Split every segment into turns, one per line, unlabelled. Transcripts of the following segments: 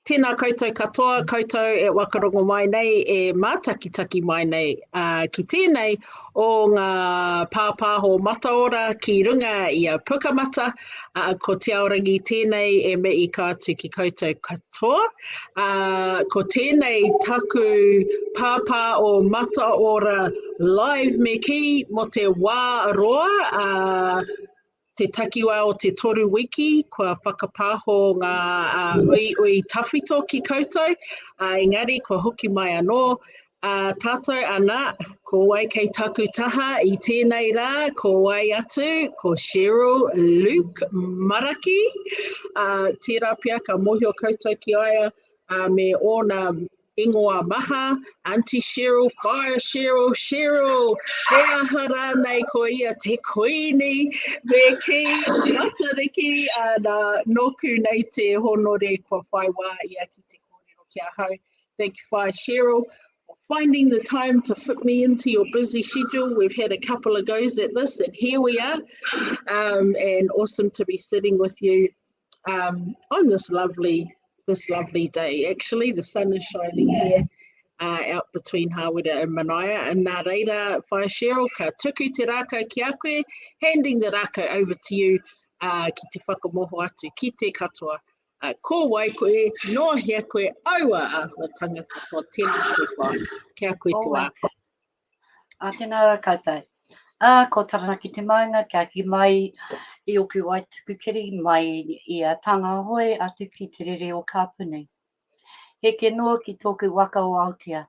Tēnā koutou katoa, koutou e Whakarongo mai nei, e mātakitaki mai nei. Ki tēnei o ngā pāpāho mataora ki runga i a pukamata, ko Te Aorangi tēnei e me I ka atu ki koutou katoa. Ko tēnei taku pāpā o mataora live me ki mo te wā roa, te takiwa o te toru wiki, kua whakapāho ngā ui tawhito ki koutou, engari kua hoki mai anō, tātou ana, ko wai kei taku taha I tēnei rā, ko wai atu, ko Cheryl Luke-Maraki, tērā pia ka mohio koutou ki aia, me ōna ingoa maha, Auntie Cheryl, Fire Cheryl, Cheryl, he ahara nei ko ia te koini, me ki Matariki, nā noku nei te honore kua whaiwā ia ki te kōrero kia hau. Thank you, Fire Cheryl, for finding the time to fit me into your busy schedule. We've had a couple of goes at this, and here we are, and awesome to be sitting with you on this lovely day. Actually, the sun is shining here out between Hawera and Manaia. And nā reira, Whai Cheryl, ka tuku te rākau ki a koe, handing the rākau over to you ki te whakamoho atu ki te katoa. Ko wai koe, noa hea koe, aua āhuatanga katoa, tēnā koe whai, kia koe te wā.
Tēnā rā koutou. Ko Taranaki te maunga, kia ki mai I oku wai tukukiri mai I a tanga hoi atu ki te rere o Kāpuni. He ke noa ki tōku waka o Aotea.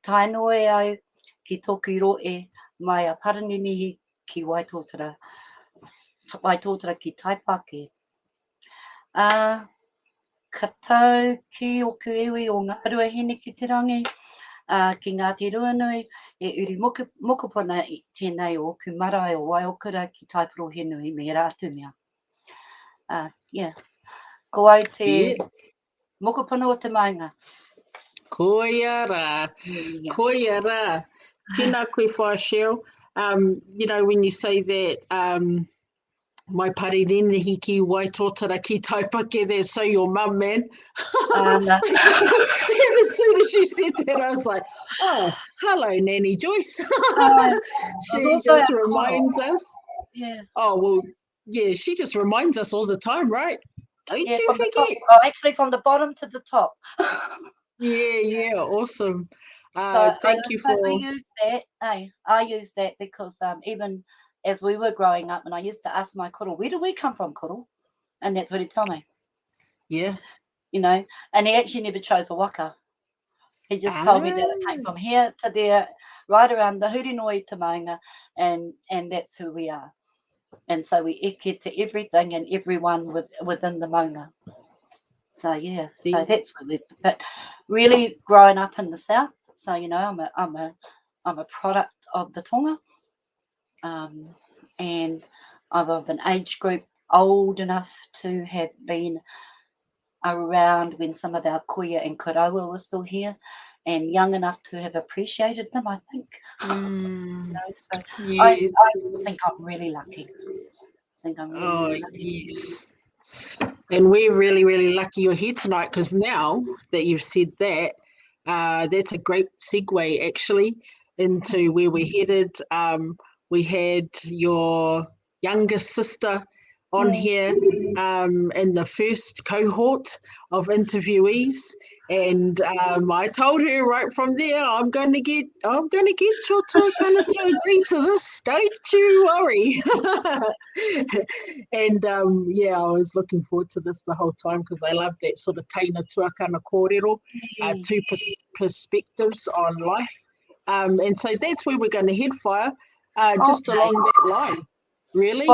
Tai noa e au ki tōku roe mai a paraninihi ki Waitōtara ki Taipake. Ka tau ki oku iwi o ngā ruahine ki te rangi. Ki Ngāti Ruanui, e uri mokopuna I tēnei o oku marae o Waiokura ki Taiporo Henui me rātu mea. Ko au te mokopuna o te maunga.
Ko ia rā, ko ia rā. Tēnā koe whai Cheryl. You know, when you say that, mai paririnihi ki Waitōtara ki Taipake, there, so your mum, man. And as soon as you said that, I was like, oh, hello, Nanny Joyce. She just reminds us.
Yeah.
Oh, well, yeah, she just reminds us all the time, right? Don't you forget.
Actually, from the bottom to the top.
Yeah, awesome.
So
thank you for...
We use that. I use that because even as we were growing up, and I used to ask my koro, where do we come from, koro? And that's what he'd tell me.
Yeah.
You know, and he actually never chose a waka. He just told me that it came from here to there, right around the Hurinoi to Maunga, and that's who we are. And so we eke to everything and everyone within the Maunga. So yeah, so that's what but really growing up in the south. So you know, I'm a product of the Tonga, and I'm of an age group old enough to have been around when some of our kuia and Korero were still here, and young enough to have appreciated them, I think. You know, so yeah. I think I'm really lucky. Lucky.
Yes. And we're really, really lucky you're here tonight, because now that you've said that, that's a great segue actually into where we're headed. We had your youngest sister on here in the first cohort of interviewees, and I told her right from there, I'm going to get your tōkana to agree to this. Don't you worry. And I was looking forward to this the whole time, because I love that sort of teina tuakana kōrero, two perspectives on life, and so that's where we're going to head, Fire, just along that line, really.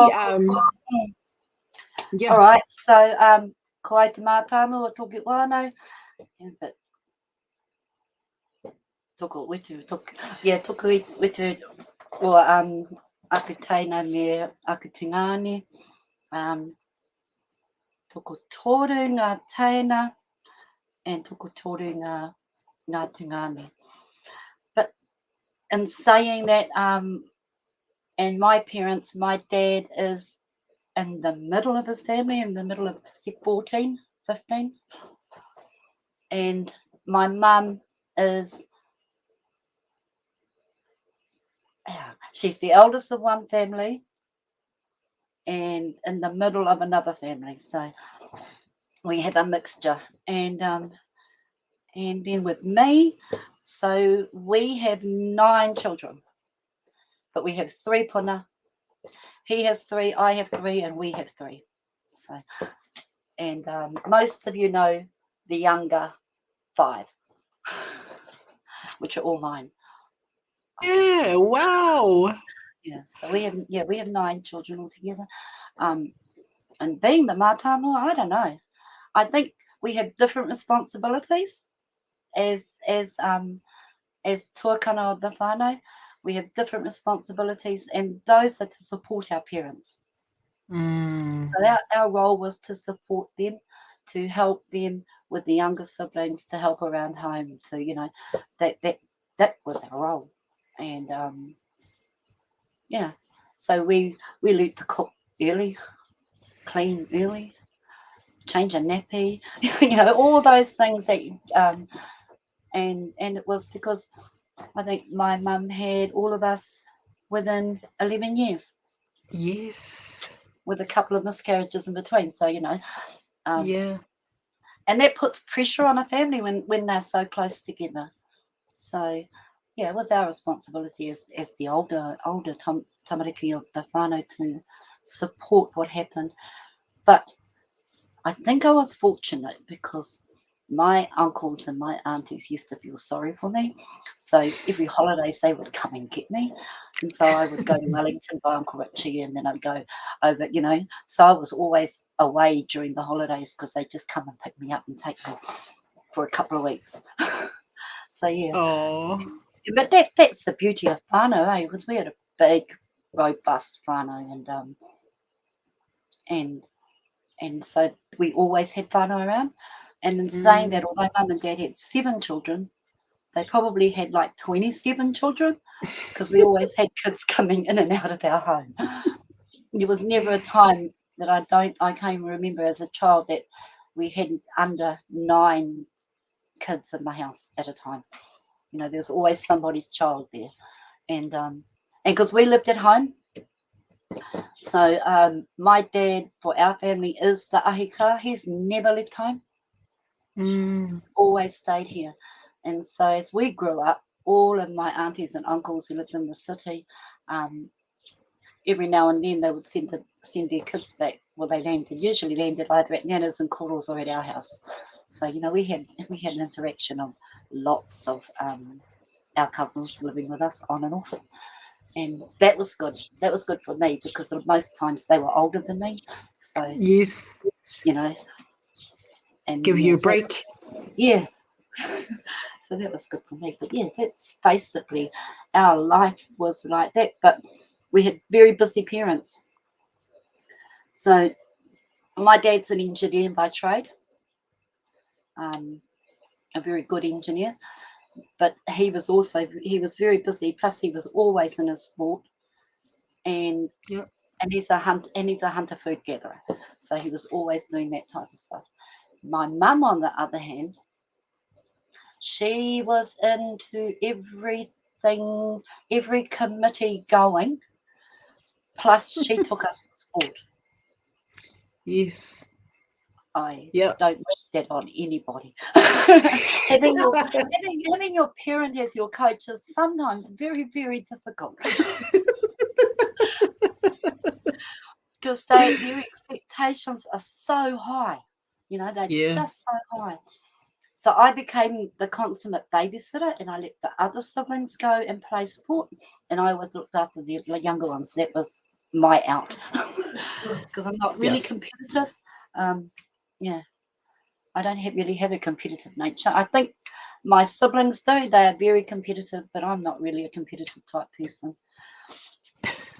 Yeah.
All right, so ko ai te mātāmua o toki whānau. Is it? Toko wetu. Toko wetu o aku teina me aku tingane. Toko toru ngā teina and toko toru ngā tingane. But in saying that, and my parents, my dad is in the middle of his family, in the middle of 14, 15. And my mum is, she's the eldest of one family and in the middle of another family. So we have a mixture. And then with me, so we have 9 children, but we have 3 puna. He has 3, I have 3, and we have 3. So, and most of you know the younger 5, which are all mine.
Yeah, wow.
Yeah, so we have 9 children altogether. And being the mātāmua, I don't know. I think we have different responsibilities as tuakana of the whānau. We have different responsibilities, and those are to support our parents. So our role was to support them, to help them with the younger siblings, to help around home, to, you know, that was our role. And so we learned to cook early, clean early, change a nappy, you know, all those things that and it was because I think my mum had all of us within 11 years.
Yes.
With a couple of miscarriages in between. So, you know,
yeah.
And that puts pressure on a family when they're so close together. So, yeah, it was our responsibility as the older tamariki of the whānau to support what happened. But I think I was fortunate because my uncles and my aunties used to feel sorry for me. So every holidays they would come and get me. And so I would go to Wellington by Uncle Richie, and then I'd go over, you know. So I was always away during the holidays because they'd just come and pick me up and take me for a couple of weeks. So, yeah.
Oh.
But that's the beauty of whānau, eh? Because we had a big, robust whānau, and so we always had whānau around. And in saying that, although Mum and Dad had 7 children, they probably had like 27 children because we always had kids coming in and out of our home. There was never a time that I can remember as a child that we had under 9 kids in the house at a time. You know, there was always somebody's child there. And because we lived at home, so my dad for our family is the ahikaa. He's never left home. He's always stayed here. And so as we grew up, all of my aunties and uncles who lived in the city, every now and then they would send their kids back. Well, they usually landed either at Nana's and Koro's or at our house. So, you know, we had an interaction of lots of our cousins living with us on and off. And that was good. That was good for me because most times they were older than me. So,
yes,
you know. And
give you a break.
Yeah. So that was good for me. But yeah, that's basically our life was like that. But we had very busy parents. So my dad's an engineer by trade, a very good engineer. But he was very busy. Plus, he was always in his sport, and he's a hunter food gatherer. So he was always doing that type of stuff. My mum, on the other hand, she was into everything, every committee going. Plus, she took us to sport.
Yes.
I don't wish that on anybody. having your parent as your coach is sometimes very, very difficult. Because their expectations are so high. You know, they're just so high. So I became the consummate babysitter, and I let the other siblings go and play sport, and I always looked after the younger ones. That was my out because I'm not really competitive. I don't really have a competitive nature. I think my siblings do. They are very competitive, but I'm not really a competitive type person.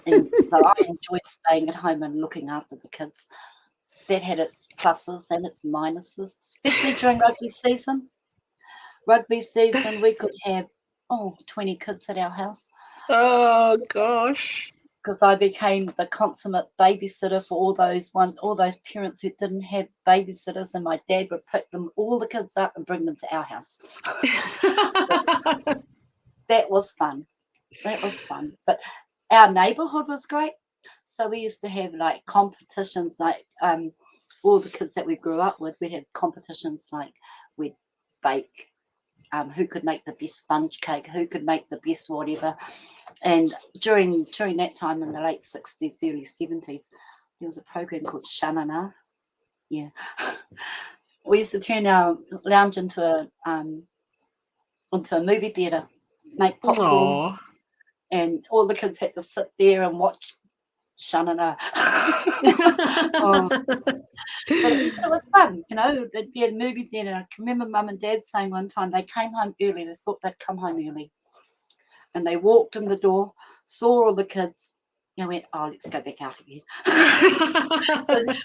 And so I enjoyed staying at home and looking after the kids. That had its pluses and its minuses, especially during rugby season. Rugby season, we could have 20 kids at our house.
Oh gosh.
because I became the consummate babysitter for all those parents who didn't have babysitters, and my dad would pick all the kids up and bring them to our house. That was fun. But our neighborhood was great. So we used to have like competitions, like all the kids that we grew up with, we'd have competitions like we'd bake, who could make the best sponge cake, who could make the best whatever. And during that time in the late 60s, early 70s, there was a program called Shanana. Yeah. We used to turn our lounge into a movie theatre, make popcorn.
Aww.
And all the kids had to sit there and watch Shanana. But it was fun, you know. There'd be a movie theatre. I can remember Mum and Dad saying one time they came home early. They thought they'd come home early. And they walked in the door, saw all the kids, and went, "Oh, let's go back out again."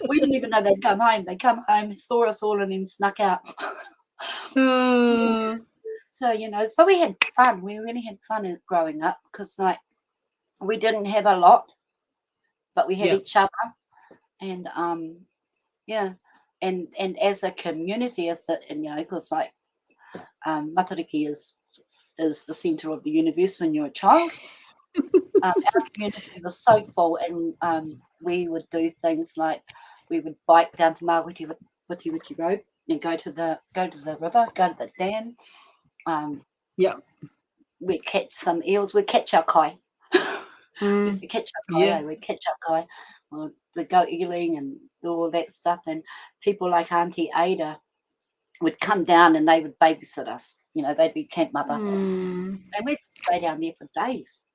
We didn't even know they'd come home. They come home, saw us all, and then snuck out. So, you know, so we had fun. We really had fun growing up because, like, we didn't have a lot, but we had each other. And, and as a community, and, you know, because, like, Matariki is the centre of the universe when you're a child. Our community was so full, and we would do things like we would bike down to Mawiti Road and go to the river, go to the dam. We'd catch some eels. We'd catch our kai. We used to catch our kai. We'd catch our kai. We'd go eeling and do all that stuff. And people like Auntie Ada would come down and they would babysit us. You know, they'd be camp mother. And we'd stay down there for days.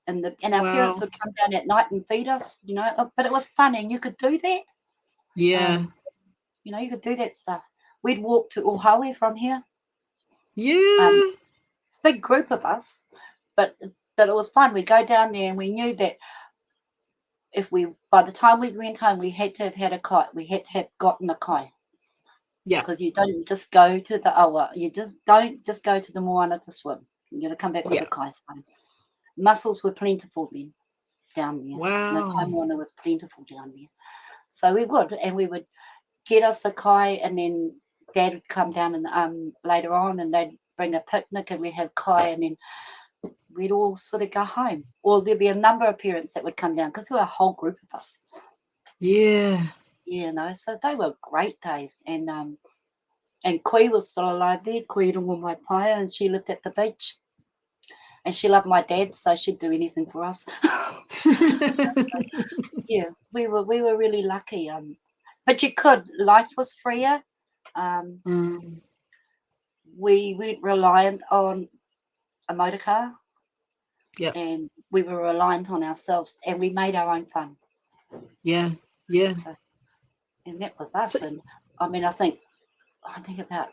And our parents would come down at night and feed us, you know. But it was fun, and you could do that.
Yeah.
You know, you could do that stuff. We'd walk to Ohawe from here.
Yeah.
Big group of us, but it was fun. We'd go down there, and we knew that by the time we went home, we had to have had a kai. We had to have gotten a kai.
Yeah.
Because you don't just go to the awa. You just don't just go to the moana to swim. You're going to come back with a kai. So mussels were plentiful then down there.
Wow.
The kai moana was plentiful down there. So we would get us a kai, and then Dad would come down and later on, and they'd bring a picnic, and we'd have kai, and then we'd all sort of go home. Or there'd be a number of parents that would come down because there were a whole group of us.
Yeah.
You know, so they were great days. And Koe was still alive there, Koe Rungo Mai Paia, and she lived at the beach. And she loved my dad, so she'd do anything for us. Yeah, we were really lucky. But life was freer. We weren't reliant on a motor car.
Yeah.
And we were reliant on ourselves, and we made our own fun.
Yeah.
So, and that was us. And I mean, I think about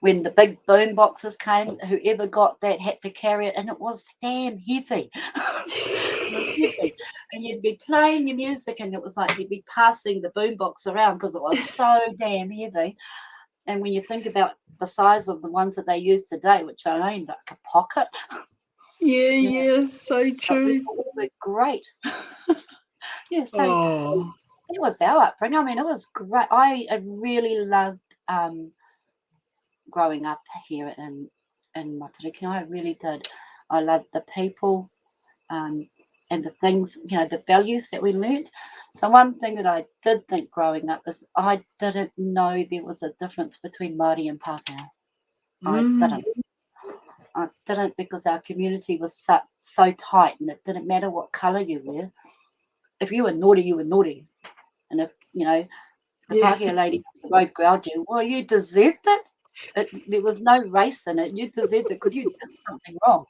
when the big boom boxes came, whoever got that had to carry it, and it was damn heavy. It was heavy. And you'd be playing your music, and it was like you'd be passing the boom box around because it was so damn heavy. And when you think about the size of the ones that they use today, which are only like a pocket.
Yeah, so true.
They were great. So it was our upbringing. I mean, it was great. I really loved growing up here in Matariki. I really did. I loved the people and the things, you know, the values that we learnt. So one thing that I did think growing up is I didn't know there was a difference between Māori and Pākehā. I didn't because our community was so tight, and it didn't matter what colour you were. If you were naughty, you were naughty. And if, you know, the Pākehā lady on the road growled you, well, you deserved it. There was no race in it. You deserved it because you did something wrong.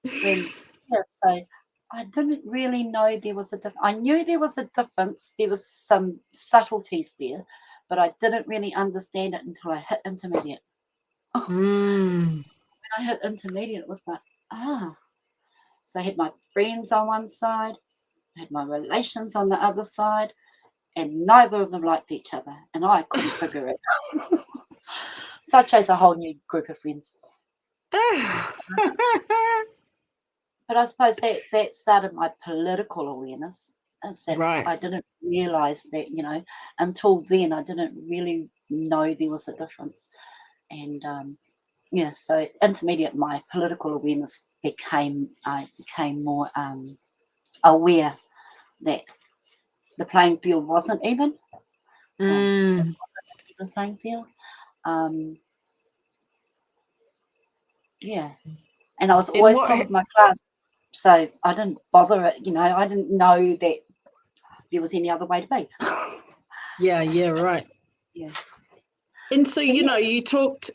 And so I didn't really know there was a difference. I knew there was a difference. There was some subtleties there, but I didn't really understand it until I hit intermediate. When I hit intermediate, it was like, So I had my friends on one side, I had my relations on the other side, and neither of them liked each other, and I couldn't figure it out. So I chose a whole new group of friends. But I suppose that started my political awareness. Is that
Right.
I didn't realise that, you know, until then I didn't really know there was a difference. And yeah, so intermediate, my political awareness I became more aware that the playing field wasn't even.
Mm.
The playing field. Yeah. And I was always top of my class, so I didn't bother it, you know, I didn't know that there was any other way to be.
Yeah, right.
Yeah.
And so, you know, you talked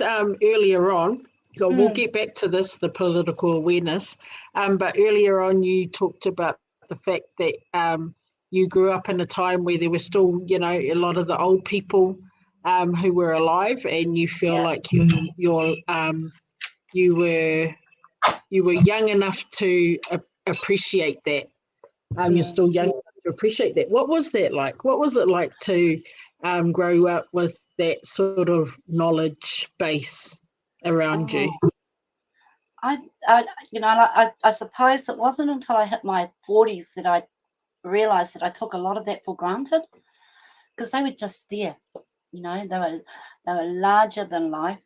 earlier on, so we'll get back to this, the political awareness, but earlier on you talked about the fact that you grew up in a time where there were still, you know, a lot of the old people who were alive, and you feel like you were young enough to appreciate that. You're still young enough to appreciate that. What was that like? What was it like to grow up with that sort of knowledge base around you?
I you know, I suppose it wasn't until I hit my 40s that I realised that I took a lot of that for granted, because they were just there, you know, they were larger than life.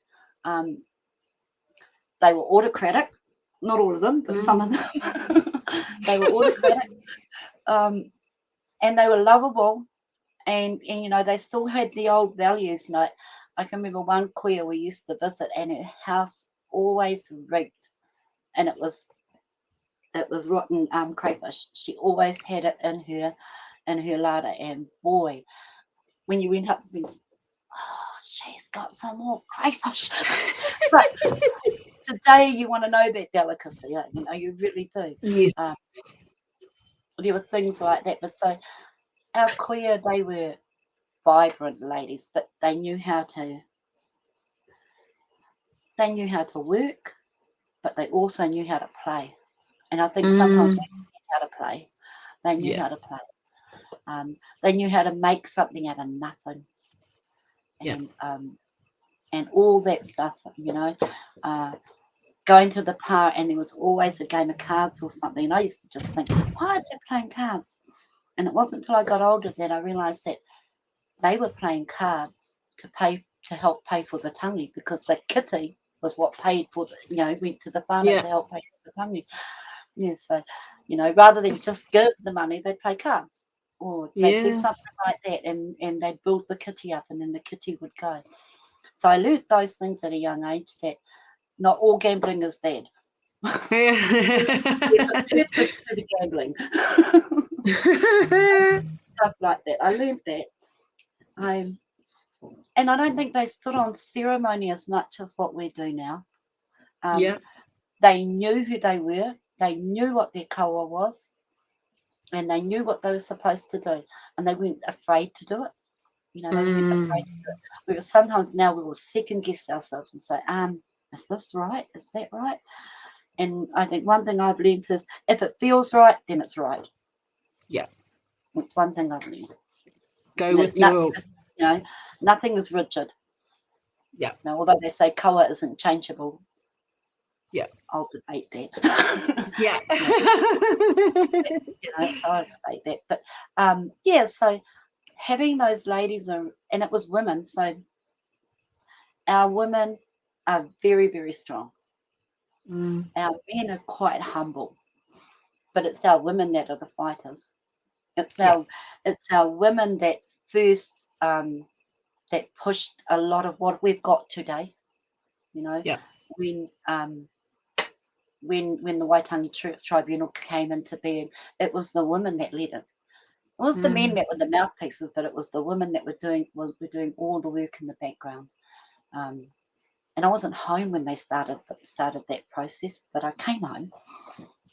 They were autocratic, not all of them, but some of them. They were autocratic, and they were lovable, and you know, they still had the old values. You know, I can remember one queer we used to visit, and her house always reeked, and it was rotten crayfish. She always had it in her larder, and boy, when you went up, oh, she's got some more crayfish. But today you want to know that delicacy, you know, you really do.
Yes.
There were things like that, but so our queer, they were vibrant ladies, but they knew how to work, but they also knew how to play. And I think sometimes we knew how to play. They knew how to play. They knew how to make something out of nothing. And all that stuff, you know, going to the park, and there was always a game of cards or something. And I used to just think, why are they playing cards? And it wasn't until I got older that I realised that they were playing cards to help pay for the tangi, because the kitty was what paid for the, you know, went to the whānau to help pay for the tangi. Yeah, so, you know, rather than just give the money, they'd play cards, or they'd do something like that, and they'd build the kitty up, and then the kitty would go. So I learnt those things at a young age, that not all gambling is bad. There's a purpose to the gambling. Stuff like that. I learned that. And I don't think they stood on ceremony as much as what we do now. They knew who they were. They knew what their kaua was, and they knew what they were supposed to do, and they weren't afraid to do it. You know, they weren't afraid to do it. We will second guess ourselves and say, is this right? Is that right? And I think one thing I've learned is, if it feels right, then it's right.
Yeah.
It's one thing I've learned.
Go with your...
You know, nothing is rigid.
Yeah.
Now, although they say kaua isn't changeable.
Yeah.
I'll debate that.
Yeah.
You know, so I'll debate that. But yeah, so having those ladies, and it was women, so our women are very, very strong. Our men are quite humble, but it's our women that are the fighters. It's our women that first that pushed a lot of what we've got today. You know, when the Waitangi Tribunal came into being, it was the women that led it. It was the men that were the mouthpieces, but it was the women that were doing all the work in the background. And I wasn't home when they started that process, but I came home,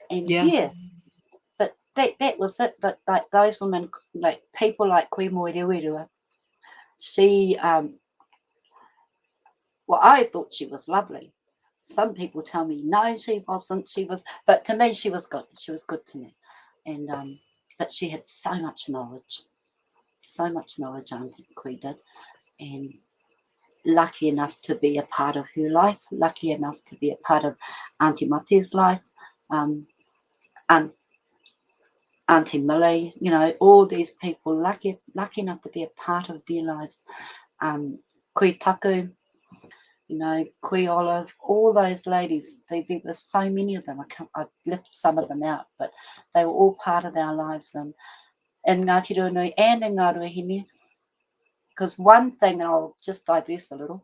and but that was it. But like those women, like people like Koe Moerewerua, she, well, I thought she was lovely. Some people tell me no, she wasn't. But to me, she was good. She was good to me, and but she had so much knowledge. Auntie Koe did, and lucky enough to be a part of her life, lucky enough to be a part of Auntie Mate's life, and Auntie Millie, you know, all these people lucky enough to be a part of their lives. Kui Taku, you know, Kui Olive, all those ladies, there's so many of them. I've left some of them out, but they were all part of our lives. And in Ngāti Runui and in Ngā Ruahine, because one thing, and I'll just digress a little,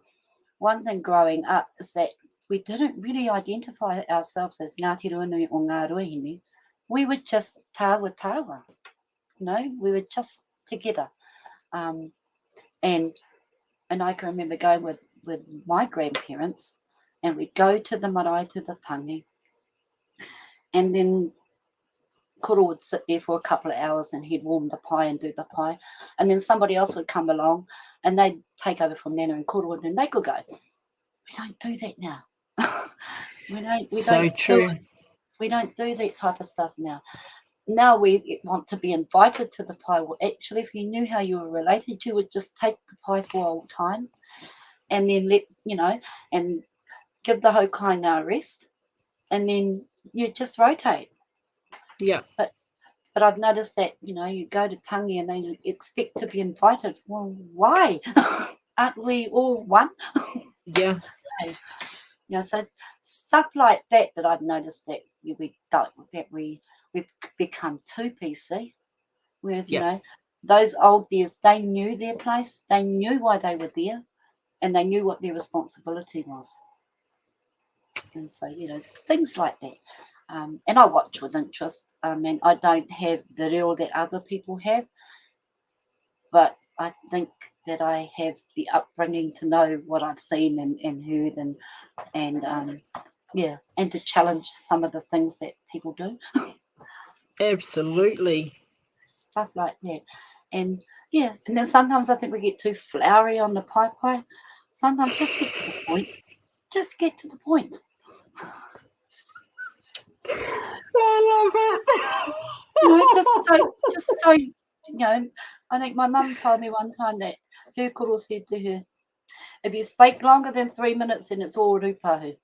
one thing growing up is that we didn't really identify ourselves as Ngāti Runui or Ngā Ruahine. We were just tawa, you know, we were just together. And I can remember going with my grandparents, and we'd go to the marae, to the tangi, and then Koro would sit there for a couple of hours and he'd warm the pie and do the pie, and then somebody else would come along and they'd take over from Nana and Koro, and then they could go. We don't do that now. We don't do that type of stuff now. Now we want to be invited to the pie. Well, actually, if you knew how you were related, you would just take the pie for a time and then and give the hokainga a rest, and then you just rotate.
Yeah.
But I've noticed that, you know, you go to tangi and they expect to be invited. Well, why? Aren't we all one?
Yeah.
You know, so stuff like that I've noticed that we've become too PC. Whereas, you know, those old dears, they knew their place, they knew why they were there, and they knew what their responsibility was. And so, you know, things like that. And I watch with interest. I mean, I don't have the reo that other people have, but I think that I have the upbringing to know what I've seen and heard, and to challenge some of the things that people do.
Absolutely.
Stuff like that. And yeah, and then sometimes I think we get too flowery on the pie. Sometimes just get to the point. Just get to the point.
I love it.
You know, just don't, you know, I think my mum told me one time that her koro said to her, if you speak longer than 3 minutes, then it's all rupahu.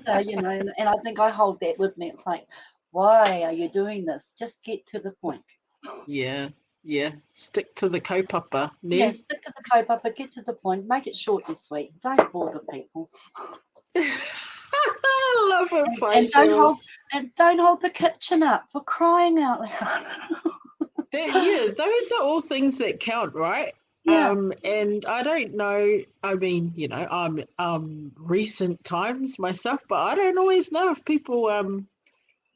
So, you know, and I think I hold that with me. It's like, why are you doing this? Just get to the point.
Yeah. Stick to the kaupapa.
Yeah, stick to the kaupapa, get to the point, make it short and sweet. Don't bore the people.
I love it.
And don't hold the kitchen up, for crying out loud.
Those are all things that count, right?
Yeah.
And I don't know, I mean, you know, I'm recent times myself, but I don't always know if people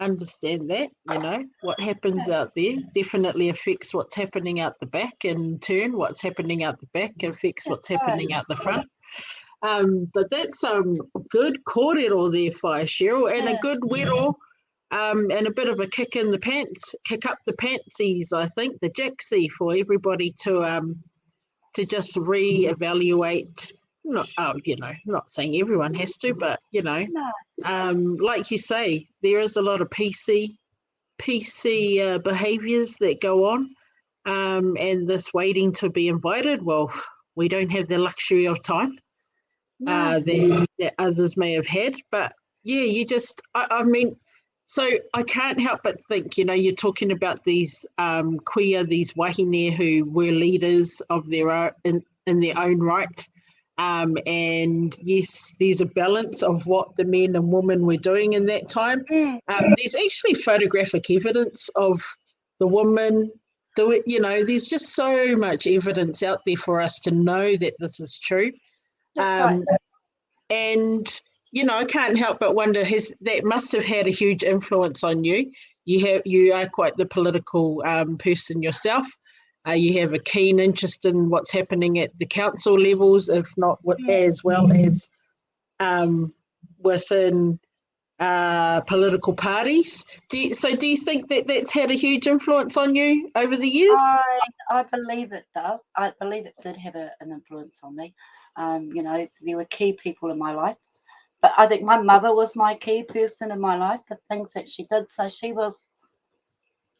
understand that, you know, what happens out there definitely affects what's happening out the back, and in turn what's happening out the back affects what's happening out the front. But that's good kōrero there, whai Cheryl, and a good wero, and a bit of a kick up the pantsies, I think, the jacksie for everybody to just reevaluate. Not saying everyone has to, but you know, like you say, there is a lot of PC behaviours that go on, and this waiting to be invited. Well, we don't have the luxury of time that others may have had, but yeah, you just, I mean, so I can't help but think, you know, you're talking about these queer, these wahine who were leaders of their own, in their own right. And yes, there's a balance of what the men and women were doing in that time. There's actually photographic evidence of the women do it. You know, there's just so much evidence out there for us to know that this is true. And you know, I can't help but wonder, that must have had a huge influence on you. You are quite the political person yourself. You have a keen interest in what's happening at the council levels, if not as well as within political parties. Do you think that that's had a huge influence on you over the years?
I believe it does. I believe it did have an influence on me. You know, there were key people in my life. But I think my mother was my key person in my life, the things that she did. So she was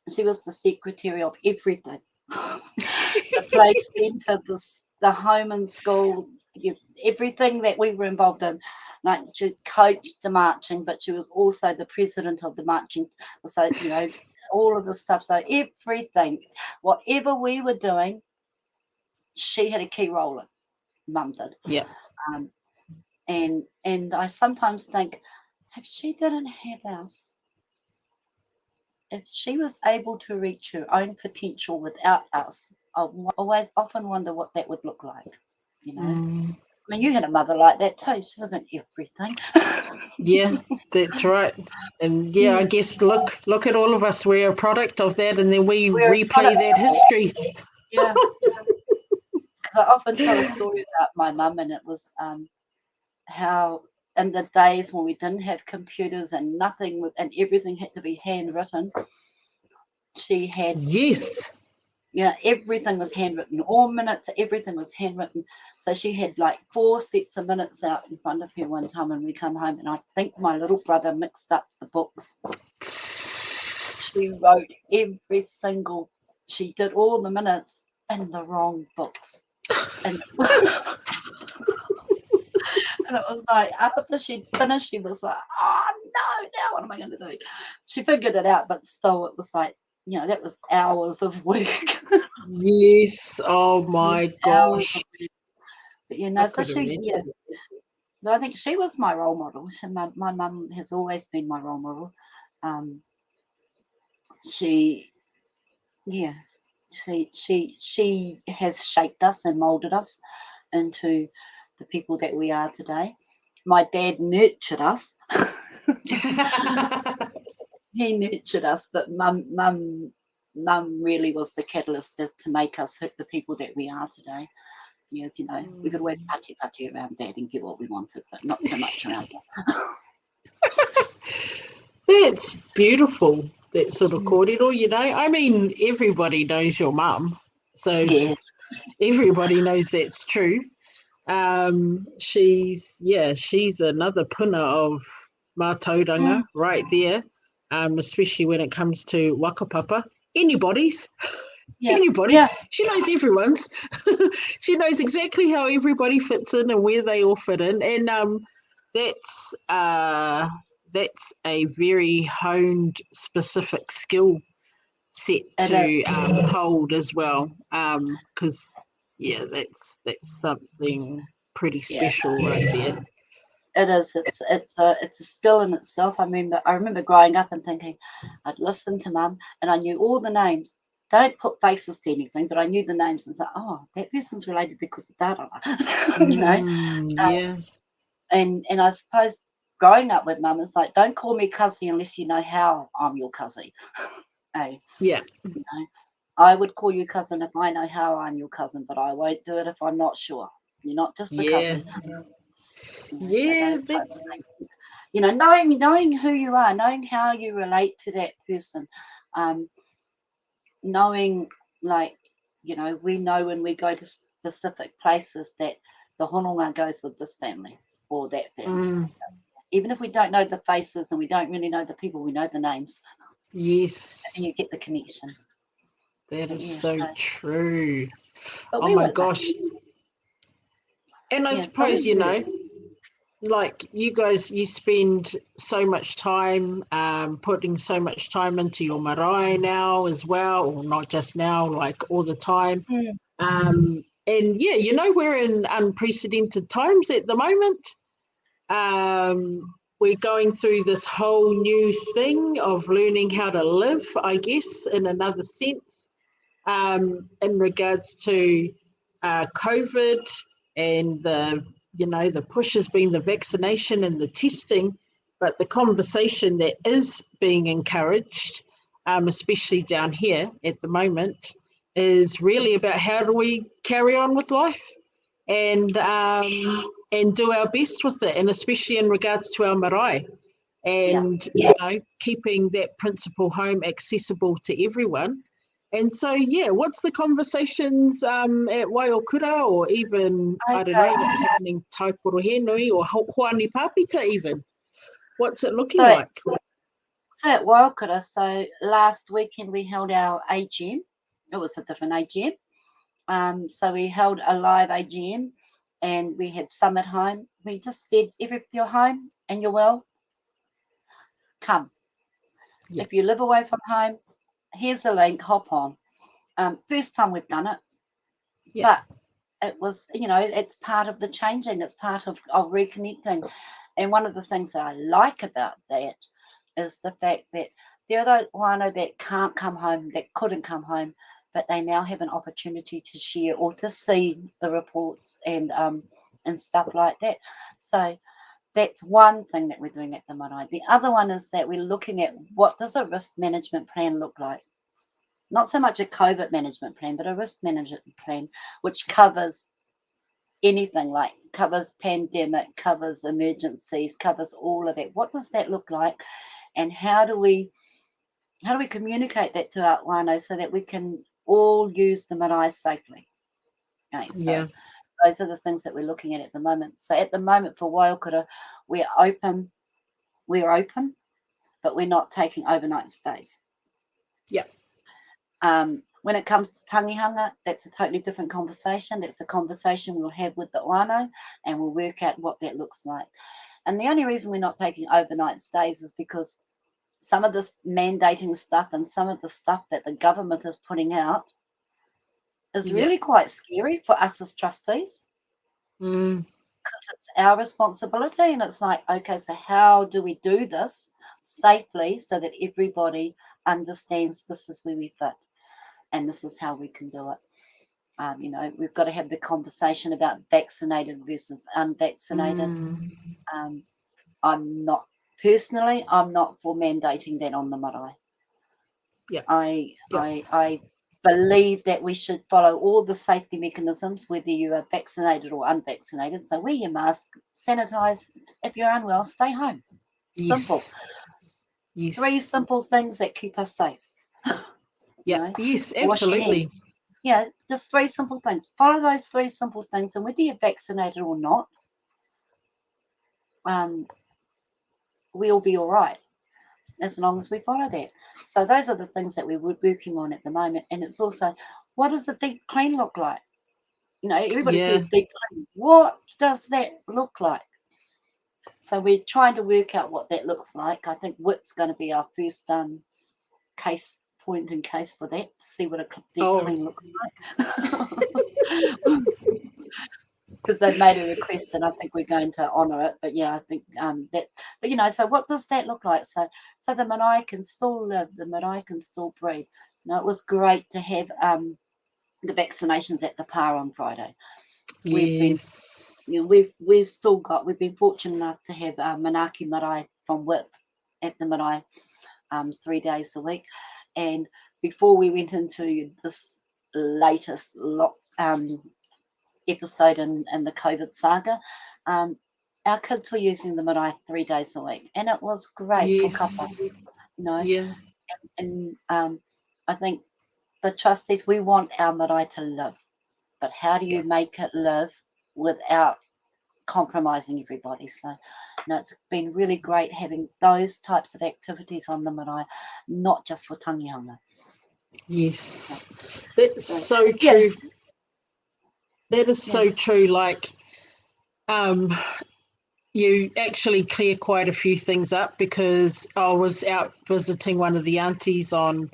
the secretary of everything. The play centre, the home and school, everything that we were involved in. Like, she coached the marching, but she was also the president of the marching. So, you know, all of the stuff. So everything, whatever we were doing, she had a key role in. Mum did.
Yeah.
And I sometimes think, if she didn't have us, if she was able to reach her own potential without us, I often wonder what that would look like. You know, I mean, you had a mother like that too. She wasn't everything.
Yeah, that's right. And yeah, I guess look at all of us. We're a product of that, and then we're replay that history.
Yeah. Because I often tell a story about my mum, and it was how in the days when we didn't have computers and nothing was, and everything had to be handwritten, she had everything was handwritten. All minutes, everything was handwritten. So she had like 4 sets of minutes out in front of her one time when we come home, and I think my little brother mixed up the books. She wrote she did all the minutes in the wrong books. And and it was like, after she'd finished, she was like, oh no, now what am I going to do? She figured it out, but still it was like, you know, that was hours of work.
Yes. Oh my gosh.
But you know, so I think she was my role model. My mum has always been my role model. She has shaped us and molded us into the people that we are today. My dad nurtured us. He nurtured us, but mum really was the catalyst to make us the people that we are today. Yes, you know, we could always pati around Dad and get what we wanted, but not so much around that.
That's beautiful, that sort of korero, you know. I mean, everybody knows your mum, so everybody knows that's true. She's another puna of mātauranga right there, especially when it comes to whakapapa. Anybody's. She knows everyone's. She knows exactly how everybody fits in and where they all fit in, and that's a very honed, specific skill set to hold as well, because that's something pretty special right there.
It is. It's a skill in itself. I remember growing up and thinking, I'd listen to Mum and I knew all the names. Don't put faces to anything, but I knew the names and say, oh, that person's related because of da. You know. And I suppose growing up with Mum, it's like, don't call me cousin unless you know how I'm your cousin.
Yeah.
You know, I would call you cousin if I know how I'm your cousin, but I won't do it if I'm not sure. You're not just a cousin.
Yes,
so you know, knowing who you are, knowing how you relate to that person, knowing, like, you know, we know when we go to specific places that the hononga goes with this family or that family. So even if we don't know the faces and we don't really know the people, we know the names.
Yes.
And you get the connection.
That is so true.
But
oh my gosh. And I suppose, you know, like you guys, you spend so much time putting so much time into your marae now as well, or not just now, like all the time. And yeah, you know, we're in unprecedented times at the moment. We're going through this whole new thing of learning how to live, I guess, in another sense, in regards to COVID and the push has been the vaccination and the testing, but the conversation that is being encouraged, especially down here at the moment, is really about how do we carry on with life and do our best with it, and especially in regards to our marae, and you know, keeping that principal home accessible to everyone. And so, what's the conversations at Waiokura, or even, I don't know, what's happening Taiporohenui or Hoani Papita even? What's it looking like?
So at Waiokura, so last weekend we held our AGM. It was a different AGM. So we held a live AGM and we had some at home. We just said, if you're home and you're well, come.
Yeah.
If you live away from home, here's the link, hop on. First time we've done it, but it was, it's part of the changing. It's part of reconnecting. And one of the things that I like about that is the fact that there are those whānau that can't come home, that couldn't come home, but they now have an opportunity to share or to see the reports and stuff like that. So that's one thing that we're doing at the marae. The other one is that we're looking at what does a risk management plan look like. Not so much a COVID management plan, but a risk management plan, which covers anything, like covers pandemic, covers emergencies, covers all of that. What does that look like? And how do we communicate that to our whānau so that we can all use the marae safely? Okay, so those are the things that we're looking at the moment. So at the moment for Waiokura, we're open, but we're not taking overnight stays.
Yeah.
When it comes to tangihanga, that's a totally different conversation. That's a conversation we'll have with the whānau, and we'll work out what that looks like. And the only reason we're not taking overnight stays is because some of this mandating stuff and some of the stuff that the government is putting out is really quite scary for us as trustees. Because it's our responsibility, and it's like, okay, so how do we do this safely so that everybody understands this is where we fit and this is how we can do it? We've got to have the conversation about vaccinated versus unvaccinated. I'm not for mandating that on the marae.
Yeah.
I believe that we should follow all the safety mechanisms, whether you are vaccinated or unvaccinated. So wear your mask, sanitize. If you're unwell, stay home. Simple.
Yes.
3 simple things that keep us safe.
Yeah. Yes, absolutely.
Yeah, just 3 simple things. Follow those 3 simple things, and whether you're vaccinated or not, we'll be all right as long as we follow that. So those are the things that we're working on at the moment. And it's also, what does a deep clean look like? Everybody says deep clean. What does that look like? So we're trying to work out what that looks like. I think WIT's going to be our first case for that, to see what a deep clean looks like. Because they've made a request, and I think we're going to honour it. But yeah, I think that. But so what does that look like? So the marae can still live, the marae can still breathe. It was great to have the vaccinations at the PA on Friday.
Yes.
We've been fortunate enough to have Manaaki marae from WIT at the marae 3 days a week. And before we went into this latest episode in the COVID saga, our kids were using the marae 3 days a week, and it was great for couples, and I think the trustees, we want our marae to live, but how do you make it live without compromising everybody? So it's been really great having those types of activities on the marae, not just for tangihanga.
Yes, that's so true. That is so true. Like, you actually clear quite a few things up, because I was out visiting one of the aunties on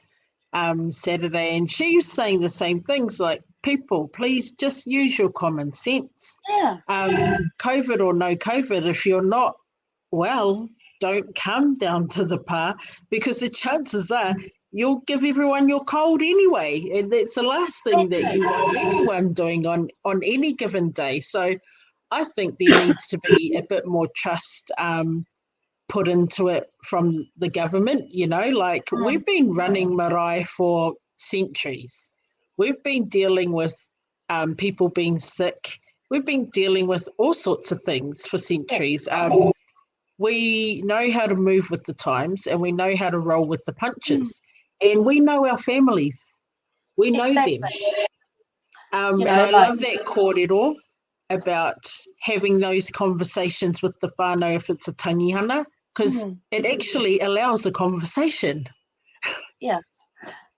Saturday, and she was saying the same things, like, people, please just use your common sense. COVID or no COVID, if you're not well, don't come down to the PA, because the chances are you'll give everyone your cold anyway, and that's the last thing that you want anyone doing on any given day. So I think there needs to be a bit more trust put into it from the government. Like, we've been running marae for centuries. We've been dealing with people being sick. We've been dealing with all sorts of things for centuries. We know how to move with the times, and we know how to roll with the punches. And we know our families. We know them. And I love that kōrero about having those conversations with the whānau if it's a tangihanga, because it actually allows a conversation.
Yeah,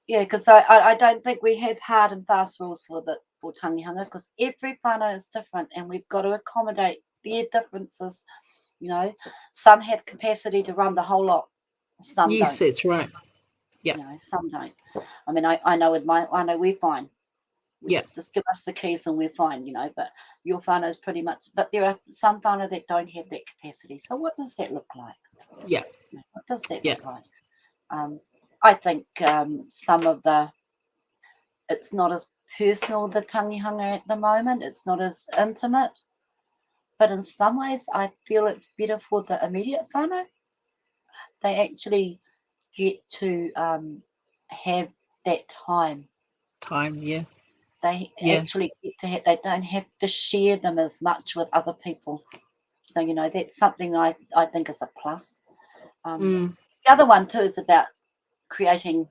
because I don't think we have hard and fast rules for for tangihanga, because every whānau is different and we've got to accommodate their differences. You know, some have capacity to run the whole lot, some
yes,
don't.
That's right. Yeah.
You know, some don't. I mean, I know with I know we're fine.
Yeah.
Just give us the keys and we're fine, you know, but your whānau is pretty much, but there are some whānau that don't have that capacity. So what does that look like?
Yeah.
What does that look like? I think some of it's not as personal, the tangihanga at the moment. It's not as intimate. But in some ways, I feel it's better for the immediate whānau. They actually get to have that time.
Yeah.
They actually get to have, they don't have to share them as much with other people. So, you know, that's something I think is a plus. The other one too is about creating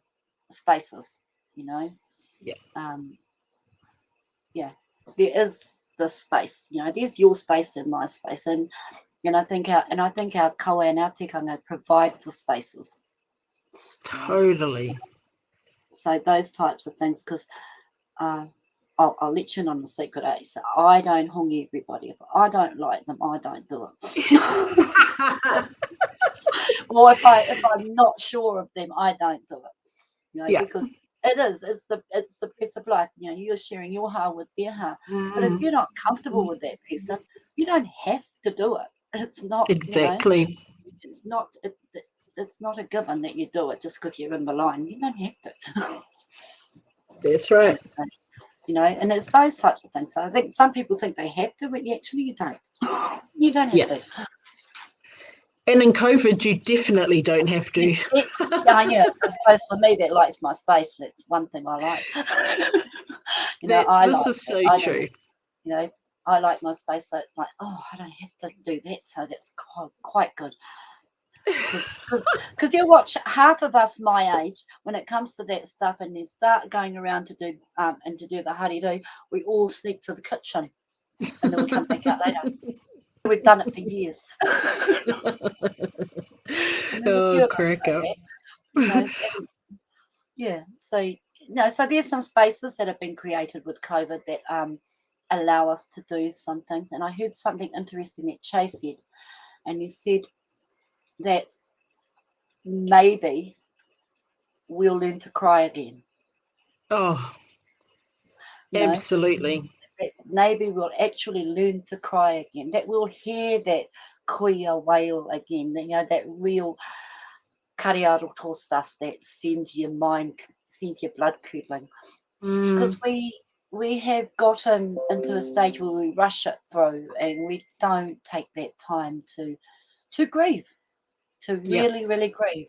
spaces, you know. Yeah. There is this space, you know, there's your space and my space, and I think our kaua and our tikanga provide for spaces.
Totally.
So those types of things, because I'll let you in on the secret, So I don't hongi everybody. If I don't like them, I don't do it. Or if I'm not sure of them, I don't do it. You know, because it's the breath of life. You know, you're sharing your heart with their heart. But if you're not comfortable with that person, you don't have to do it. It's not
exactly.
You know, it's not a given that you do it just because you're in the line. You don't have to.
That's right.
So, you know, and it's those types of things. So I think some people think they have to, but actually you don't. You don't have to.
And in COVID, you definitely don't have to.
I suppose for me, that likes my space. That's one thing I like. You know,
this is so true.
You know, I like my space, so it's like, oh, I don't have to do that. So that's quite good. Because you watch half of us my age, when it comes to that stuff, and then start going around to do the hariru, we all sneak to the kitchen, and then we come back out later. We've done it for years.
Crack up.
You know, so there's some spaces that have been created with COVID that allow us to do some things. And I heard something interesting that Chase said, and he said that maybe we'll learn to cry again.
Oh, absolutely.
That maybe we'll actually learn to cry again, that we'll hear that kuia wail again, you know, that real kariaroto stuff that sends your mind, sends your blood curdling. Because we have gotten into a stage where we rush it through and we don't take that time to grieve, to really grieve.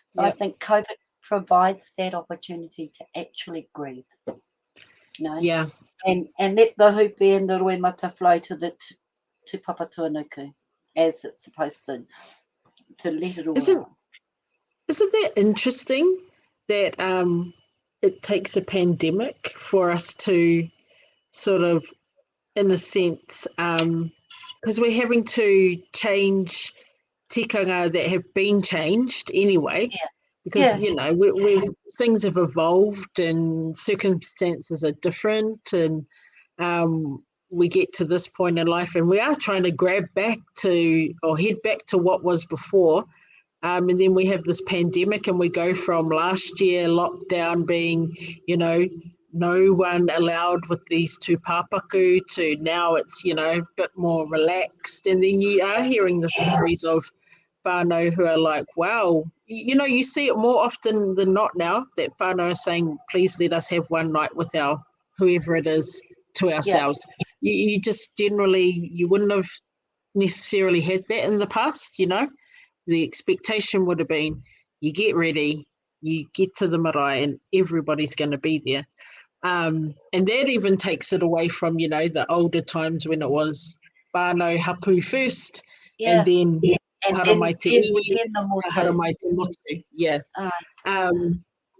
So I think COVID provides that opportunity to actually grieve. You know?
Yeah.
And let the hupe and the roemata flow to Papa Tuanuku as it's supposed to let it all out.
Isn't that interesting that it takes a pandemic for us to sort of, in a sense, because we're having to change tikanga that have been changed anyway, because you know we've things have evolved and circumstances are different, and we get to this point in life, and we are trying to head back to what was before. And then we have this pandemic, and we go from last year lockdown being, you know, no one allowed with these two papaku to now it's, you know, a bit more relaxed. And then you are hearing the stories of whānau who are like, wow, you know, you see it more often than not now that whānau are saying, please let us have one night with our whoever it is to ourselves. You just generally, you wouldn't have necessarily had that in the past, you know. The expectation would have been you get ready, you get to the marae, and everybody's going to be there. And that even takes it away from, you know, the older times when it was whānau hapu first, and then haramai te iwi, haramai te motu. Yeah.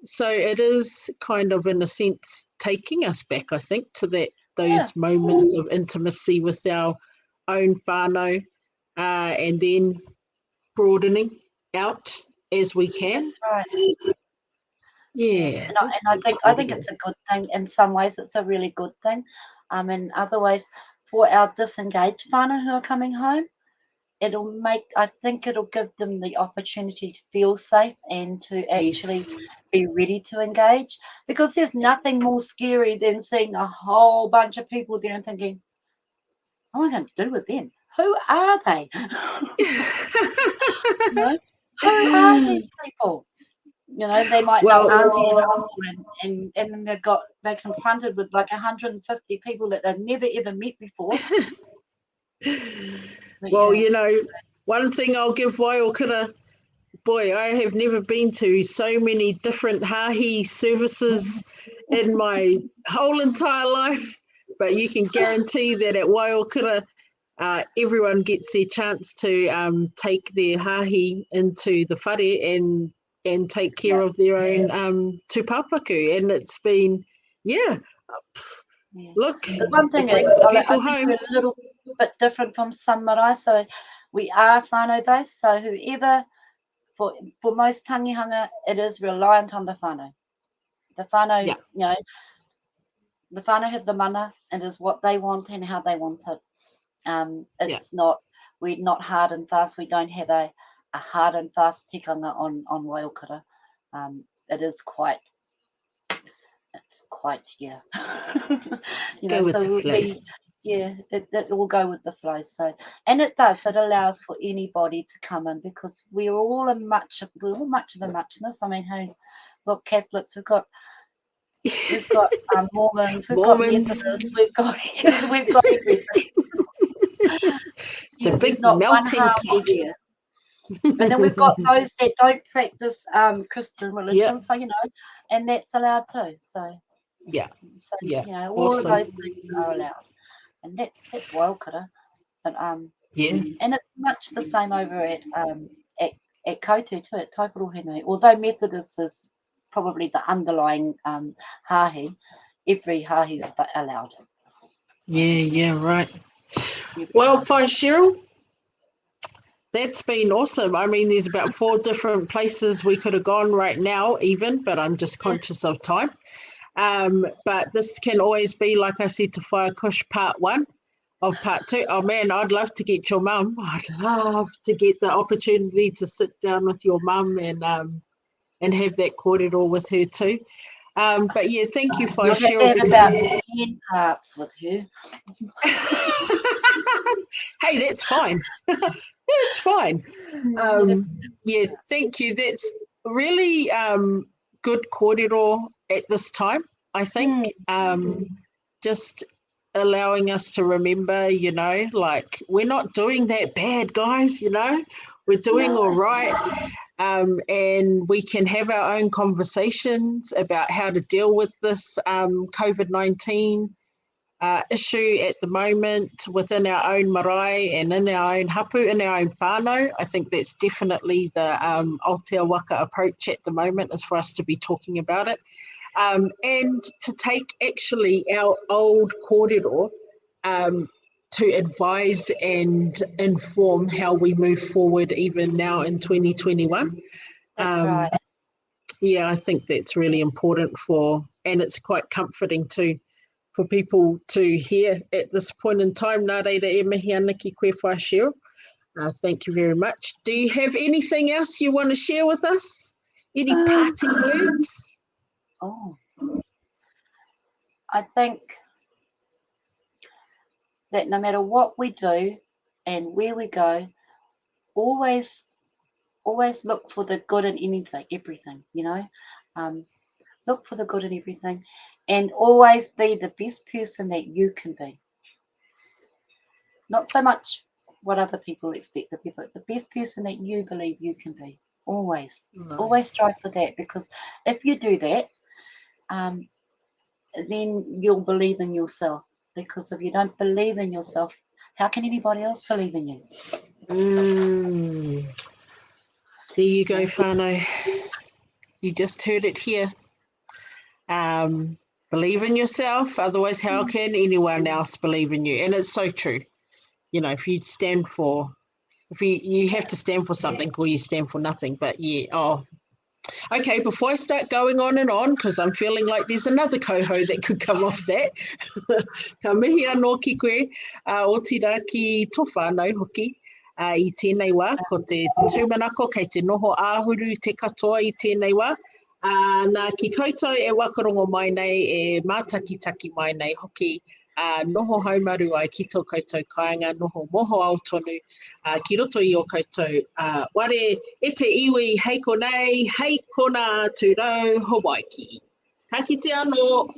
So it is kind of, in a sense, taking us back, I think, to those moments of intimacy with our own whānau, and then broadening out as we can.
That's right.
Yeah.
And I think it's a good thing. In some ways, it's a really good thing. In other ways, for our disengaged whānau who are coming home, I think it'll give them the opportunity to feel safe and to actually be ready to engage, because there's nothing more scary than seeing a whole bunch of people there and thinking, what am I going to do with them? Who are they? You know, who are these people? You know, they might know auntie and uncle, and then they're confronted with like 150 people that they've never ever met before.
Well, you know, one thing I'll give Waiokura, boy, I have never been to so many different hāhi services in my whole entire life, but you can guarantee that at Waiokura, everyone gets their chance to take their hāhi into the whare and take care of their own tūpapaku. And it's been, look,
the one thing is, I think we're a little bit different from some marae. So we are whānau based. So whoever, for most tangihanga, it is reliant on the whānau. The whānau, you know, the whānau have the mana, and is what they want and how they want it. It's not, we're not hard and fast. We don't have a hard and fast tikanga on Waiokura. It is quite, you know, so it will go with the flow. So, and it allows for anybody to come in, because we're all much of a muchness. I mean, hey, we've got Catholics, we've got Mormons, we've got Methodists, we've got everything.
It's a big melting pot.
And then we've got those that don't practice Christian religion, so you know, and that's allowed too. So you know, all of those things are allowed, and that's Waiokura. But and it's much the same over at koutou too, at Taiporohenui. Although Methodist is probably the underlying hāhi, every hāhi is allowed.
Yeah, right. Well, Whai Cheryl, that's been awesome. I mean, there's about 4 different places we could have gone right now even, but I'm just conscious of time. But this can always be, like I said to Whai Kush, part 1 of part 2. Oh man, I'd love to get your mum. I'd love to get the opportunity to sit down with your mum and have that korero with her too. But yeah, thank you, Whai Cheryl.
Have about 10 parts with her.
Hey, that's fine. It's fine. Yeah, thank you. That's really good korero at this time, I think. Just allowing us to remember, you know, like, we're not doing that bad, guys, you know. We're doing all right. And we can have our own conversations about how to deal with this COVID-19 issue at the moment within our own marae and in our own hapu, in our own whānau. I think that's definitely the Aotea Waka approach at the moment, is for us to be talking about it. And to take actually our old korero to advise and inform how we move forward even now in 2021.
That's right.
Yeah, I think that's really important and it's quite comforting too, for people to hear at this point in time. Nā reira e mihi ana ki koe Whai Cheryl. Thank you very much. Do you have anything else you want to share with us? Any parting words?
I think that no matter what we do and where we go, always look for the good in everything, you know. Look for the good in everything, and always be the best person that you can be. Not so much what other people expect of you, but the best person that you believe you can be. Always. Nice. Always strive for that, because if you do that, then you'll believe in yourself. Because if you don't believe in yourself, how can anybody else believe in you?
There you go, whānau. You just heard it here. Believe in yourself, otherwise how can anyone else believe in you? And it's so true. You know, if you have to stand for something, or you stand for nothing. But yeah, Okay, before I start going on and on, because I'm feeling like there's another coho that could come off that. Ka mihi anō ki koe, o tira ki tō whānau hoki, I tēnei wā, ko te tūmanako kei te noho āhuru te katoa I tēnei wā. Nā ki koutou e whakarongo mai nei, e mātakitaki mai nei hoki, noho haumaru ai ki tō koutou kāinga, noho moho ao tonu, ki roto I o koutou. Ware, e te iwi, hei konei, hei kona tūrau, Hawaii. Ka kite anō.